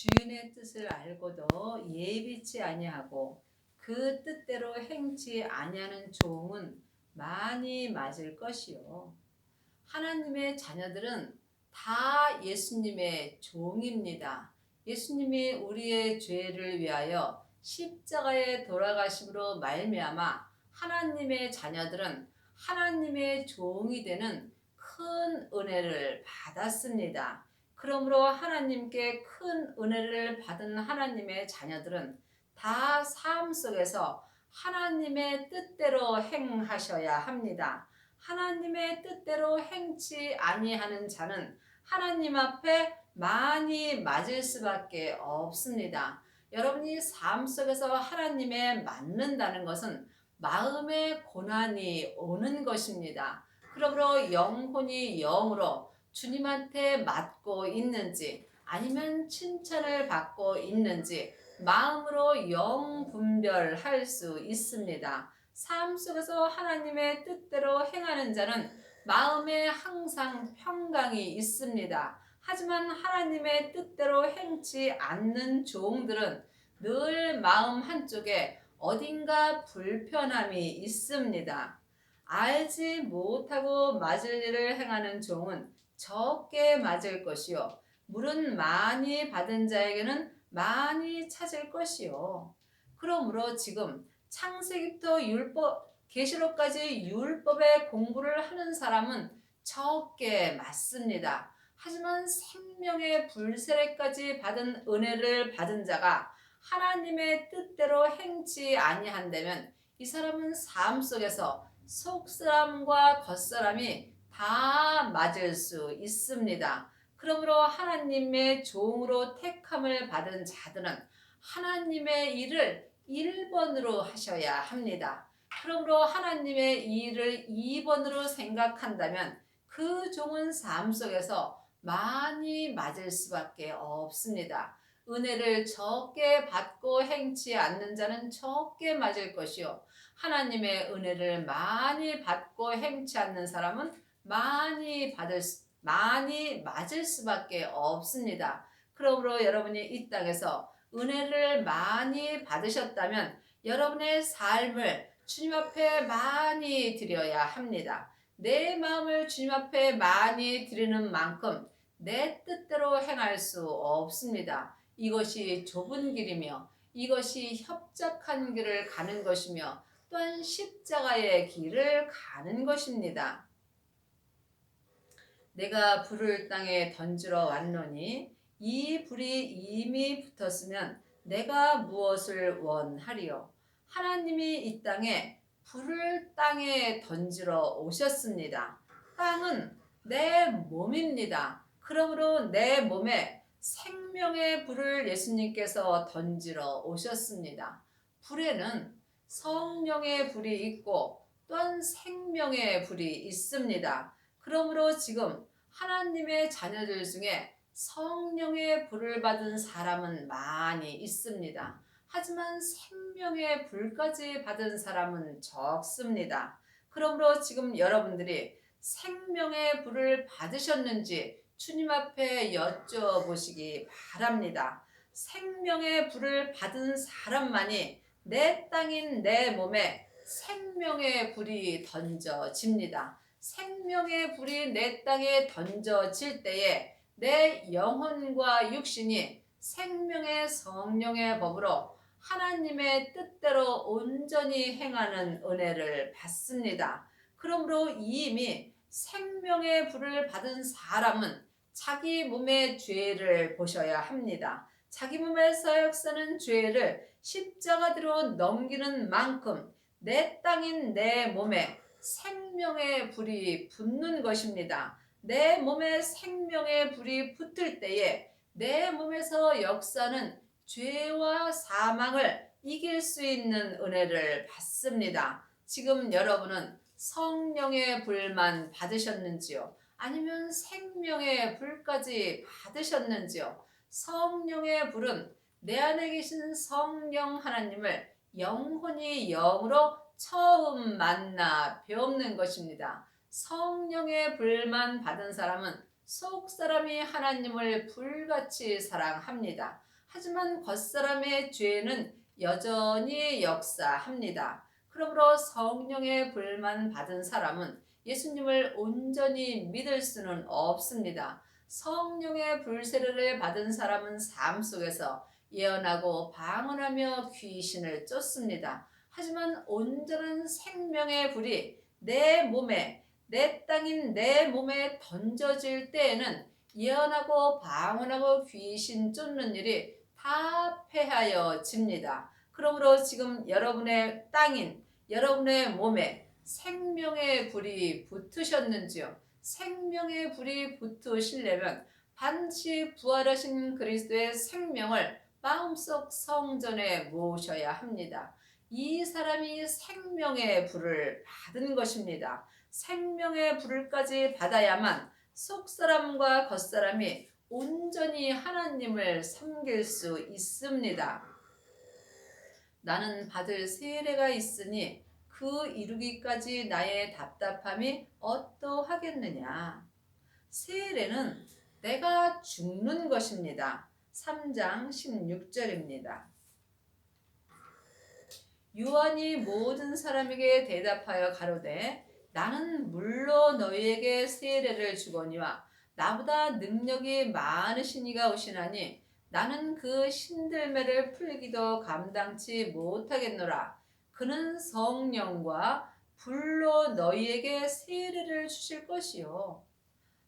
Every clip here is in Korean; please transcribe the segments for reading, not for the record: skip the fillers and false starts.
주인의 뜻을 알고도 예비치 아니하고 그 뜻대로 행치 아니하는 종은 많이 맞을 것이요. 하나님의 자녀들은 다 예수님의 종입니다. 예수님이 우리의 죄를 위하여 십자가에 돌아가심으로 말미암아 하나님의 자녀들은 하나님의 종이 되는 큰 은혜를 받았습니다. 그러므로 하나님께 큰 은혜를 받은 하나님의 자녀들은 다 삶 속에서 하나님의 뜻대로 행하셔야 합니다. 하나님의 뜻대로 행치 아니하는 자는 하나님 앞에 많이 맞을 수밖에 없습니다. 여러분이 삶 속에서 하나님에 맞는다는 것은 마음의 고난이 오는 것입니다. 그러므로 영혼이 영으로 주님한테 맞고 있는지 아니면 칭찬을 받고 있는지 마음으로 영 분별할 수 있습니다. 삶 속에서 하나님의 뜻대로 행하는 자는 마음에 항상 평강이 있습니다. 하지만 하나님의 뜻대로 행치 않는 종들은 늘 마음 한쪽에 어딘가 불편함이 있습니다. 알지 못하고 맞을 일을 행하는 종은 적게 맞을 것이요. 물은 많이 받은 자에게는 많이 찾을 것이요. 그러므로 지금 창세기부터 율법, 계시록까지 율법의 공부를 하는 사람은 적게 맞습니다. 하지만 생명의 불세례까지 받은 은혜를 받은 자가 하나님의 뜻대로 행치 아니한다면 이 사람은 삶 속에서 속사람과 겉사람이 다 맞을 수 있습니다. 그러므로 하나님의 종으로 택함을 받은 자들은 하나님의 일을 1번으로 하셔야 합니다. 그러므로 하나님의 일을 2번으로 생각한다면 그 종은 삶 속에서 많이 맞을 수밖에 없습니다. 은혜를 적게 받고 행치 않는 자는 적게 맞을 것이요. 하나님의 은혜를 많이 받고 행치 않는 사람은 많이 맞을 수밖에 없습니다. 그러므로 여러분이 이 땅에서 은혜를 많이 받으셨다면 여러분의 삶을 주님 앞에 많이 드려야 합니다. 내 마음을 주님 앞에 많이 드리는 만큼 내 뜻대로 행할 수 없습니다. 이것이 좁은 길이며 이것이 협착한 길을 가는 것이며 또한 십자가의 길을 가는 것입니다. 내가 불을 땅에 던지러 왔노니 이 불이 이미 붙었으면 내가 무엇을 원하리요. 하나님이 이 땅에 불을 땅에 던지러 오셨습니다. 땅은 내 몸입니다. 그러므로 내 몸에 생명의 불을 예수님께서 던지러 오셨습니다. 불에는 성령의 불이 있고 또한 생명의 불이 있습니다. 그러므로 지금 하나님의 자녀들 중에 성령의 불을 받은 사람은 많이 있습니다. 하지만 생명의 불까지 받은 사람은 적습니다. 그러므로 지금 여러분들이 생명의 불을 받으셨는지 주님 앞에 여쭤보시기 바랍니다. 생명의 불을 받은 사람만이 내 땅인 내 몸에 생명의 불이 던져집니다. 생명의 불이 내 땅에 던져질 때에 내 영혼과 육신이 생명의 성령의 법으로 하나님의 뜻대로 온전히 행하는 은혜를 받습니다. 그러므로 이미 생명의 불을 받은 사람은 자기 몸의 죄를 보셔야 합니다. 자기 몸에서 역사는 죄를 십자가대로 넘기는 만큼 내 땅인 내 몸에 생명의 불이 붙는 것입니다. 내 몸에 생명의 불이 붙을 때에 내 몸에서 역사는 죄와 사망을 이길 수 있는 은혜를 받습니다. 지금 여러분은 성령의 불만 받으셨는지요? 아니면 생명의 불까지 받으셨는지요? 성령의 불은 내 안에 계신 성령 하나님을 영혼이 영으로 처음 만나 배우는 것입니다. 성령의 불만 받은 사람은 속 사람이 하나님을 불같이 사랑합니다. 하지만 겉사람의 죄는 여전히 역사합니다. 그러므로 성령의 불만 받은 사람은 예수님을 온전히 믿을 수는 없습니다. 성령의 불세례를 받은 사람은 삶 속에서 예언하고 방언하며 귀신을 쫓습니다. 하지만 온전한 생명의 불이 내 땅인 내 몸에 던져질 때에는 예언하고 방언하고 귀신 쫓는 일이 다 패하여집니다. 그러므로 지금 여러분의 땅인 여러분의 몸에 생명의 불이 붙으셨는지요? 생명의 불이 붙으시려면 반드시 부활하신 그리스도의 생명을 마음속 성전에 모셔야 합니다. 이 사람이 생명의 불을 받은 것입니다. 생명의 불을까지 받아야만 속사람과 겉사람이 온전히 하나님을 섬길 수 있습니다. 나는 받을 세례가 있으니 그 이루기까지 나의 답답함이 어떠하겠느냐. 세례는 내가 죽는 것입니다. 3장 16절입니다. 요한이 모든 사람에게 대답하여 가로되 나는 물로 너희에게 세례를 주거니와 나보다 능력이 많으신 이가 오시나니 나는 그 신들매를 풀기도 감당치 못하겠노라. 그는 성령과 불로 너희에게 세례를 주실 것이요.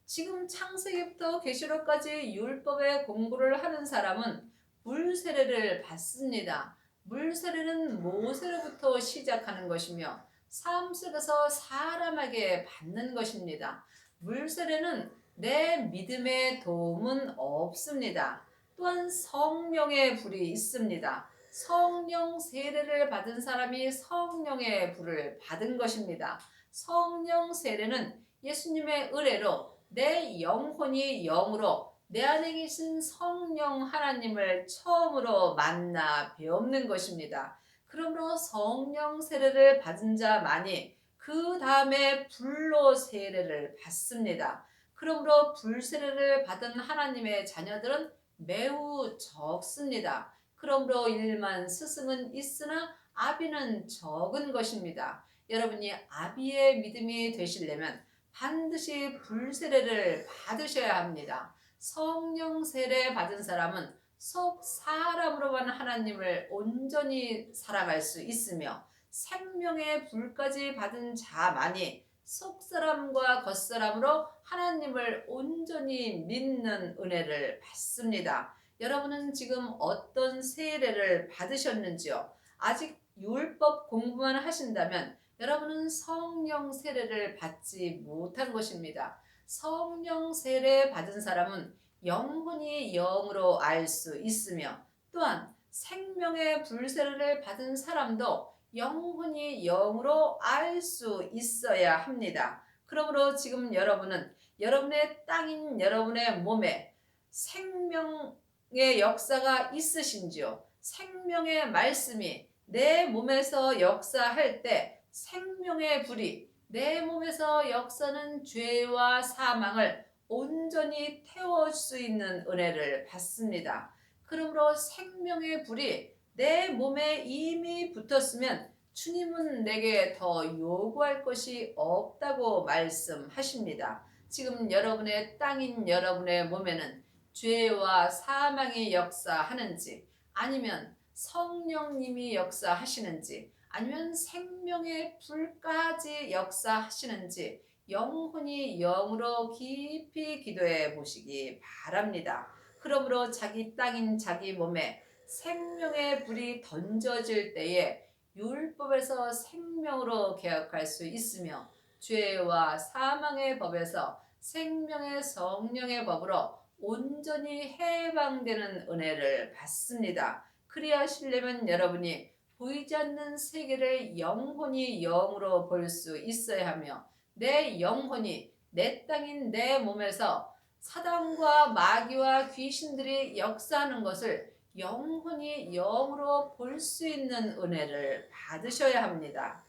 지금 창세기부터 계시록까지 율법의 공부를 하는 사람은 물세례를 받습니다. 물세례는 모세로부터 시작하는 것이며 삶 속에서 사람에게 받는 것입니다. 물세례는 내 믿음에 도움은 없습니다. 또한 성령의 불이 있습니다. 성령 세례를 받은 사람이 성령의 불을 받은 것입니다. 성령 세례는 예수님의 은혜로 내 영혼이 영으로 내 안에 계신 성령 하나님을 처음으로 만나 배우는 것입니다. 그러므로 성령 세례를 받은 자만이 그 다음에 불로 세례를 받습니다. 그러므로 불 세례를 받은 하나님의 자녀들은 매우 적습니다. 그러므로 일만 스승은 있으나 아비는 적은 것입니다. 여러분이 아비의 믿음이 되시려면 반드시 불세례를 받으셔야 합니다. 성령 세례 받은 사람은 속 사람으로만 하나님을 온전히 사랑할 수 있으며 생명의 불까지 받은 자만이 속 사람과 겉 사람으로 하나님을 온전히 믿는 은혜를 받습니다. 여러분은 지금 어떤 세례를 받으셨는지요? 아직 율법 공부만 하신다면 여러분은 성령 세례를 받지 못한 것입니다. 성령 세례 받은 사람은 영혼이 영으로 알 수 있으며 또한 생명의 불세례를 받은 사람도 영혼이 영으로 알 수 있어야 합니다. 그러므로 지금 여러분은 여러분의 땅인 여러분의 몸에 생명의 역사가 있으신지요? 생명의 말씀이 내 몸에서 역사할 때 생명의 불이 내 몸에서 역사는 죄와 사망을 온전히 태울 수 있는 은혜를 받습니다. 그러므로 생명의 불이 내 몸에 이미 붙었으면 주님은 내게 더 요구할 것이 없다고 말씀하십니다. 지금 여러분의 땅인 여러분의 몸에는 죄와 사망이 역사하는지 아니면 성령님이 역사하시는지 아니면 생명의 불까지 역사하시는지 영혼이 영으로 깊이 기도해 보시기 바랍니다. 그러므로 자기 땅인 자기 몸에 생명의 불이 던져질 때에 율법에서 생명으로 개혁할 수 있으며 죄와 사망의 법에서 생명의 성령의 법으로 온전히 해방되는 은혜를 받습니다. 그리하시려면 여러분이 보이지 않는 세계를 영혼이 영으로 볼 수 있어야 하며 내 영혼이 내 땅인 내 몸에서 사단과 마귀와 귀신들이 역사하는 것을 영혼이 영으로 볼 수 있는 은혜를 받으셔야 합니다.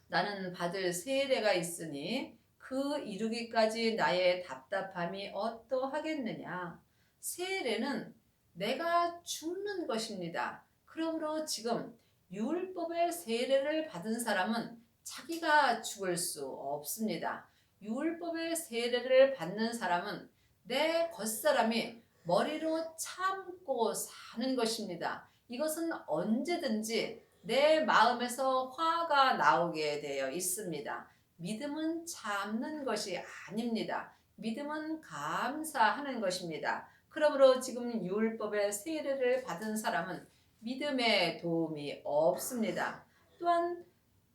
나는 받을 세례가 있으니 그 이루기까지 나의 답답함이 어떠하겠느냐. 세례는 내가 죽는 것입니다. 그러므로 지금 율법의 세례를 받은 사람은 자기가 죽을 수 없습니다. 율법의 세례를 받는 사람은 내 겉사람이 머리로 참고 사는 것입니다. 이것은 언제든지 내 마음에서 화가 나오게 되어 있습니다. 믿음은 참는 것이 아닙니다. 믿음은 감사하는 것입니다. 그러므로 지금 율법의 세례를 받은 사람은 믿음에 도움이 없습니다. 또한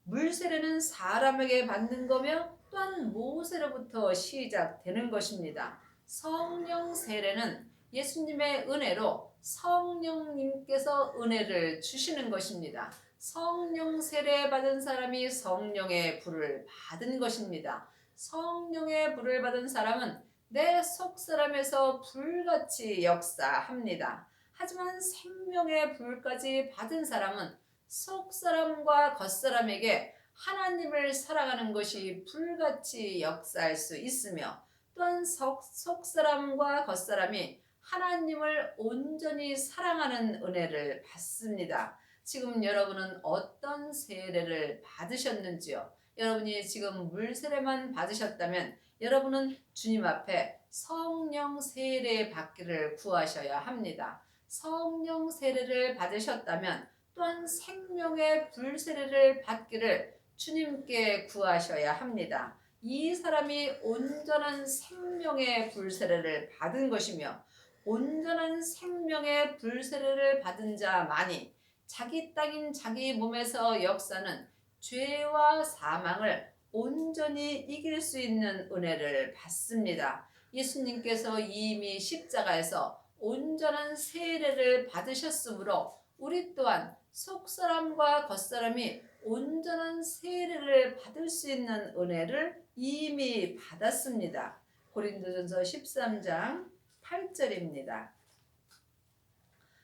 물세례는 사람에게 받는 거며 또한 모세로부터 시작되는 것입니다. 성령 세례는 예수님의 은혜로 성령님께서 은혜를 주시는 것입니다. 성령 세례 받은 사람이 성령의 불을 받은 것입니다. 성령의 불을 받은 사람은 내 속사람에서 불같이 역사합니다. 하지만 생명의 불까지 받은 사람은 속사람과 겉사람에게 하나님을 사랑하는 것이 불같이 역사할 수 있으며 또한 속사람과 겉사람이 하나님을 온전히 사랑하는 은혜를 받습니다. 지금 여러분은 어떤 세례를 받으셨는지요? 여러분이 지금 물세례만 받으셨다면 여러분은 주님 앞에 성령 세례 받기를 구하셔야 합니다. 성령 세례를 받으셨다면 또한 생명의 불세례를 받기를 주님께 구하셔야 합니다. 이 사람이 온전한 생명의 불세례를 받은 것이며 온전한 생명의 불세례를 받은 자만이 자기 땅인 자기 몸에서 역사는 죄와 사망을 온전히 이길 수 있는 은혜를 받습니다. 예수님께서 이미 십자가에서 온전한 세례를 받으셨으므로 우리 또한 속사람과 겉사람이 온전한 세례를 받을 수 있는 은혜를 이미 받았습니다. 고린도전서 13장 8절입니다.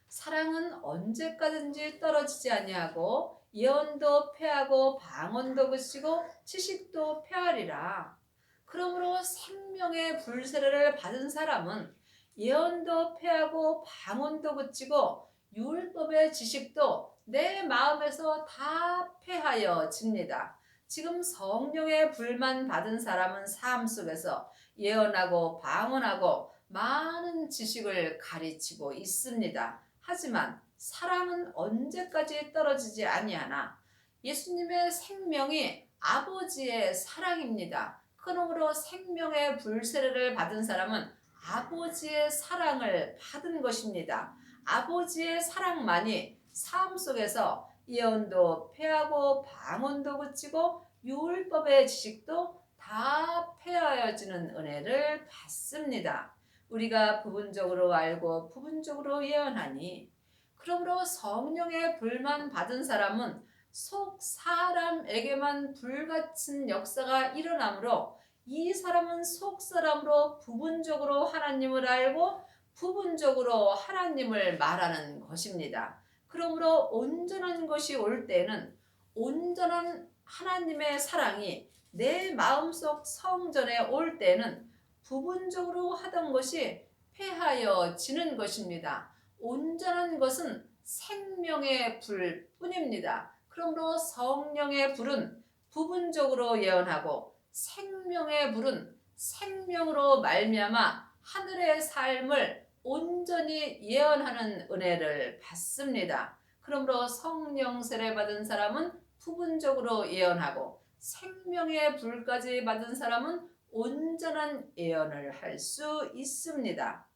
사랑은 언제까지든지 떨어지지 아니하고 예언도 패하고 방언도 그치고 지식도 패하리라. 그러므로 생명의 불세례를 받은 사람은 예언도 패하고 방언도 그치고 율법의 지식도 내 마음에서 다 패하여집니다. 지금 성령의 불만 받은 사람은 삶 속에서 예언하고 방언하고 많은 지식을 가르치고 있습니다. 하지만 사랑은 언제까지 떨어지지 아니하나 예수님의 생명이 아버지의 사랑입니다. 그러므로 생명의 불세례를 받은 사람은 아버지의 사랑을 받은 것입니다. 아버지의 사랑만이 삶 속에서 예언도 패하고 방언도 그치고 율법의 지식도 다 패하여지는 은혜를 받습니다. 우리가 부분적으로 알고 부분적으로 예언하니 그러므로 성령의 불만 받은 사람은 속 사람에게만 불같은 역사가 일어나므로 이 사람은 속 사람으로 부분적으로 하나님을 알고 부분적으로 하나님을 말하는 것입니다. 그러므로 온전한 것이 올 때는 온전한 하나님의 사랑이 내 마음속 성전에 올 때는 부분적으로 하던 것이 폐하여지는 것입니다. 온전한 것은 생명의 불뿐입니다. 그러므로 성령의 불은 부분적으로 예언하고 생명의 불은 생명으로 말미암아 하늘의 삶을 온전히 예언하는 은혜를 받습니다. 그러므로 성령 세례 받은 사람은 부분적으로 예언하고 생명의 불까지 받은 사람은 온전한 예언을 할 수 있습니다.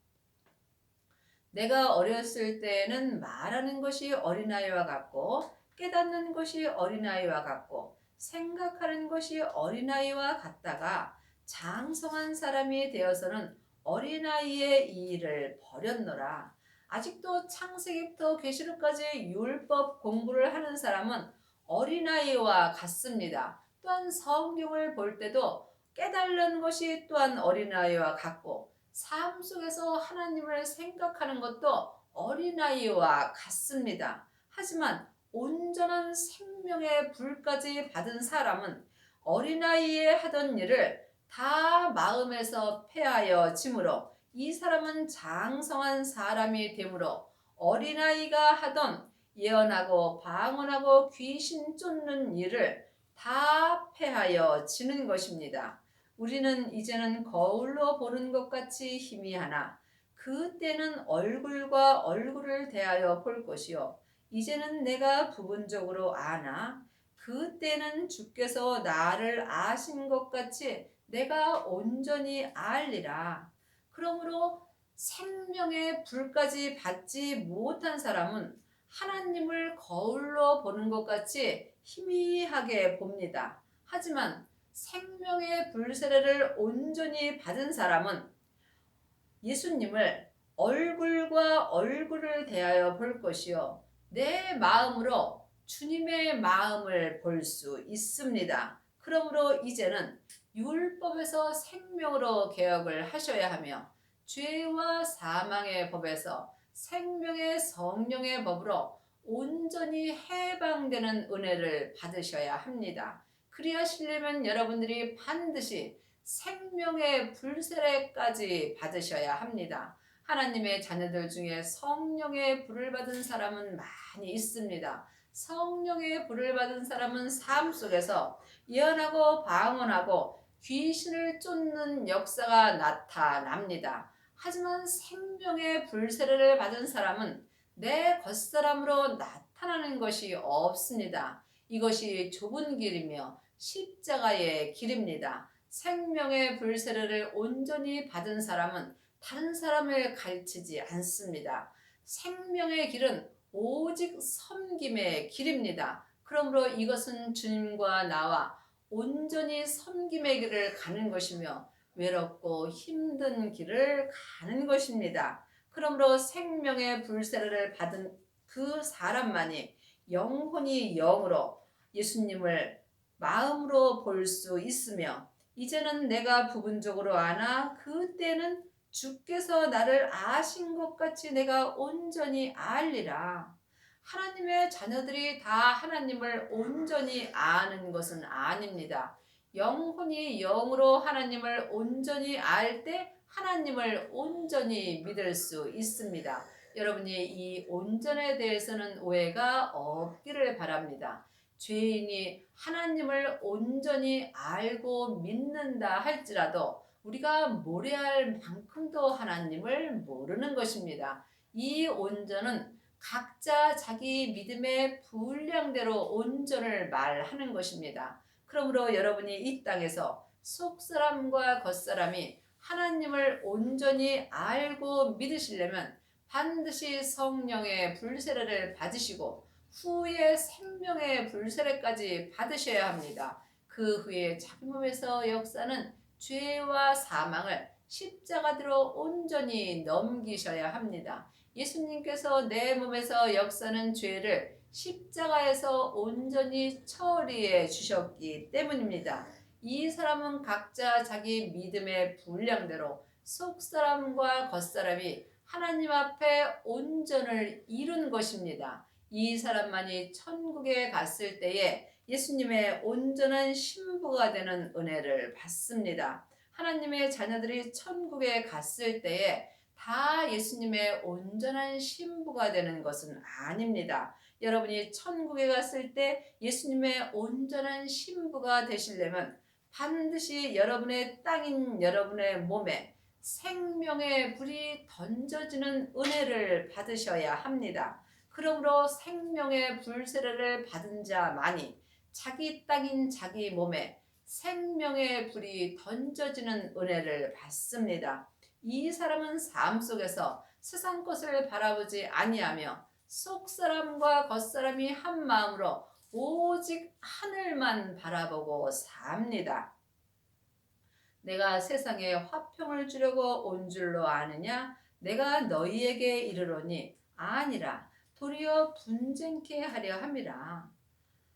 내가 어렸을 때에는 말하는 것이 어린아이와 같고 깨닫는 것이 어린아이와 같고 생각하는 것이 어린아이와 같다가 장성한 사람이 되어서는 어린아이의 일을 버렸노라. 아직도 창세기부터 계시록까지 율법 공부를 하는 사람은 어린아이와 같습니다. 또한 성경을 볼 때도 깨달는 것이 또한 어린아이와 같고 삶 속에서 하나님을 생각하는 것도 어린아이와 같습니다. 하지만 온전한 생명의 불까지 받은 사람은 어린아이의 하던 일을 다 마음에서 폐하여 짐으로 이 사람은 장성한 사람이 되므로 어린아이가 하던 예언하고 방언하고 귀신 쫓는 일을 다 패하여 지는 것입니다. 우리는 이제는 거울로 보는 것 같이 희미하나 그때는 얼굴과 얼굴을 대하여 볼 것이요. 이제는 내가 부분적으로 아나 그때는 주께서 나를 아신 것 같이 내가 온전히 알리라. 그러므로 생명의 불까지 받지 못한 사람은 하나님을 거울로 보는 것 같이 희미하게 봅니다. 하지만 생명의 불 세례를 온전히 받은 사람은 예수님을 얼굴과 얼굴을 대하여 볼 것이요. 내 마음으로 주님의 마음을 볼 수 있습니다. 그러므로 이제는 율법에서 생명으로 개혁을 하셔야 하며 죄와 사망의 법에서 생명의 성령의 법으로 온전히 해방되는 은혜를 받으셔야 합니다. 그리하시려면 여러분들이 반드시 생명의 불세례까지 받으셔야 합니다. 하나님의 자녀들 중에 성령의 불을 받은 사람은 많이 있습니다. 성령의 불을 받은 사람은 삶 속에서 예언하고 방언하고 귀신을 쫓는 역사가 나타납니다. 하지만 생명의 불세례를 받은 사람은 내 겉사람으로 나타나는 것이 없습니다. 이것이 좁은 길이며 십자가의 길입니다. 생명의 불세례를 온전히 받은 사람은 다른 사람을 가르치지 않습니다. 생명의 길은 오직 섬김의 길입니다. 그러므로 이것은 주님과 나와 온전히 섬김의 길을 가는 것이며 외롭고 힘든 길을 가는 것입니다. 그러므로 생명의 불세례를 받은 그 사람만이 영혼이 영으로 예수님을 마음으로 볼 수 있으며 이제는 내가 부분적으로 아나 그때는 주께서 나를 아신 것 같이 내가 온전히 알리라. 하나님의 자녀들이 다 하나님을 온전히 아는 것은 아닙니다. 영혼이 영으로 하나님을 온전히 알 때 하나님을 온전히 믿을 수 있습니다. 여러분이 이 온전에 대해서는 오해가 없기를 바랍니다. 죄인이 하나님을 온전히 알고 믿는다 할지라도 우리가 모래알 만큼도 하나님을 모르는 것입니다. 이 온전은 각자 자기 믿음의 분량대로 온전을 말하는 것입니다. 그러므로 여러분이 이 땅에서 속사람과 겉사람이 하나님을 온전히 알고 믿으시려면 반드시 성령의 불세례를 받으시고 후에 생명의 불세례까지 받으셔야 합니다. 그 후에 자기 몸에서 역사는 죄와 사망을 십자가대로 온전히 넘기셔야 합니다. 예수님께서 내 몸에서 역사는 죄를 십자가에서 온전히 처리해 주셨기 때문입니다. 이 사람은 각자 자기 믿음의 분량대로 속사람과 겉사람이 하나님 앞에 온전을 이룬 것입니다. 이 사람만이 천국에 갔을 때에 예수님의 온전한 신부가 되는 은혜를 받습니다. 하나님의 자녀들이 천국에 갔을 때에 다 예수님의 온전한 신부가 되는 것은 아닙니다. 여러분이 천국에 갔을 때 예수님의 온전한 신부가 되시려면 반드시 여러분의 땅인 여러분의 몸에 생명의 불이 던져지는 은혜를 받으셔야 합니다. 그러므로 생명의 불세례를 받은 자만이 자기 땅인 자기 몸에 생명의 불이 던져지는 은혜를 받습니다. 이 사람은 삶 속에서 세상 것을 바라보지 아니하며 속사람과 겉사람이 한 마음으로 오직 하늘만 바라보고 삽니다. 내가 세상에 화평을 주려고 온 줄로 아느냐? 내가 너희에게 이르노니 아니라 도리어 분쟁케 하려 함이라.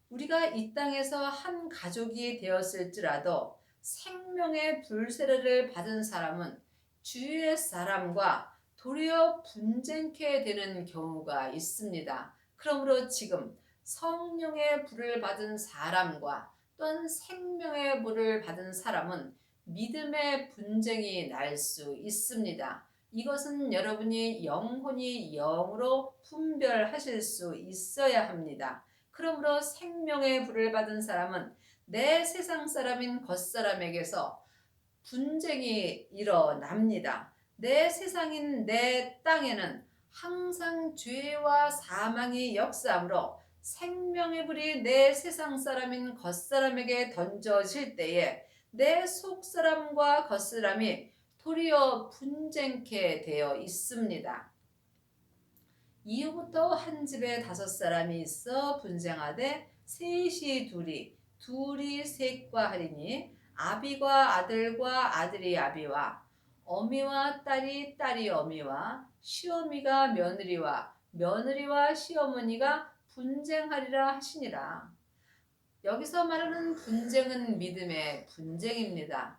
우리가 이 땅에서 한 가족이 되었을지라도 생명의 불세례를 받은 사람은 주위의 사람과 도리어 분쟁케 되는 경우가 있습니다. 그러므로 지금 성령의 불을 받은 사람과 또한 생명의 불을 받은 사람은 믿음의 분쟁이 날 수 있습니다. 이것은 여러분이 영혼이 영으로 분별하실 수 있어야 합니다. 그러므로 생명의 불을 받은 사람은 내 세상 사람인 겉사람에게서 분쟁이 일어납니다. 내 세상인 내 땅에는 항상 죄와 사망이 역사하므로 생명의 불이 내 세상 사람인 겉사람에게 던져질 때에 내 속사람과 겉사람이 도리어 분쟁케 되어 있습니다. 이후부터 한 집에 5사람이 있어 분쟁하되 셋이 둘이 셋과 하리니 아비가 아들과 아들이 아비와 어미와 딸이 어미와 시어미가 며느리와 며느리와 시어머니가 분쟁하리라 하시니라. 여기서 말하는 분쟁은 믿음의 분쟁입니다.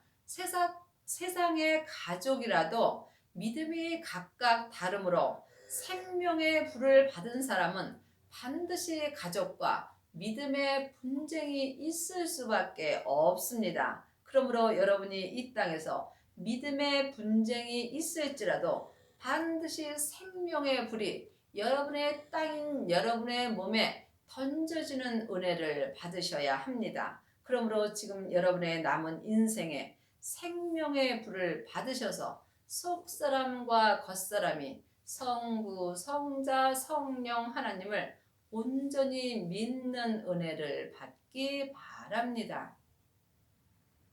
세상의 가족이라도 믿음이 각각 다르므로 생명의 불을 받은 사람은 반드시 가족과 믿음의 분쟁이 있을 수밖에 없습니다. 그러므로 여러분이 이 땅에서 믿음의 분쟁이 있을지라도 반드시 생명의 불이 여러분의 땅인 여러분의 몸에 던져지는 은혜를 받으셔야 합니다. 그러므로 지금 여러분의 남은 인생에 생명의 불을 받으셔서 속사람과 겉사람이 성부, 성자, 성령 하나님을 온전히 믿는 은혜를 받기 바랍니다.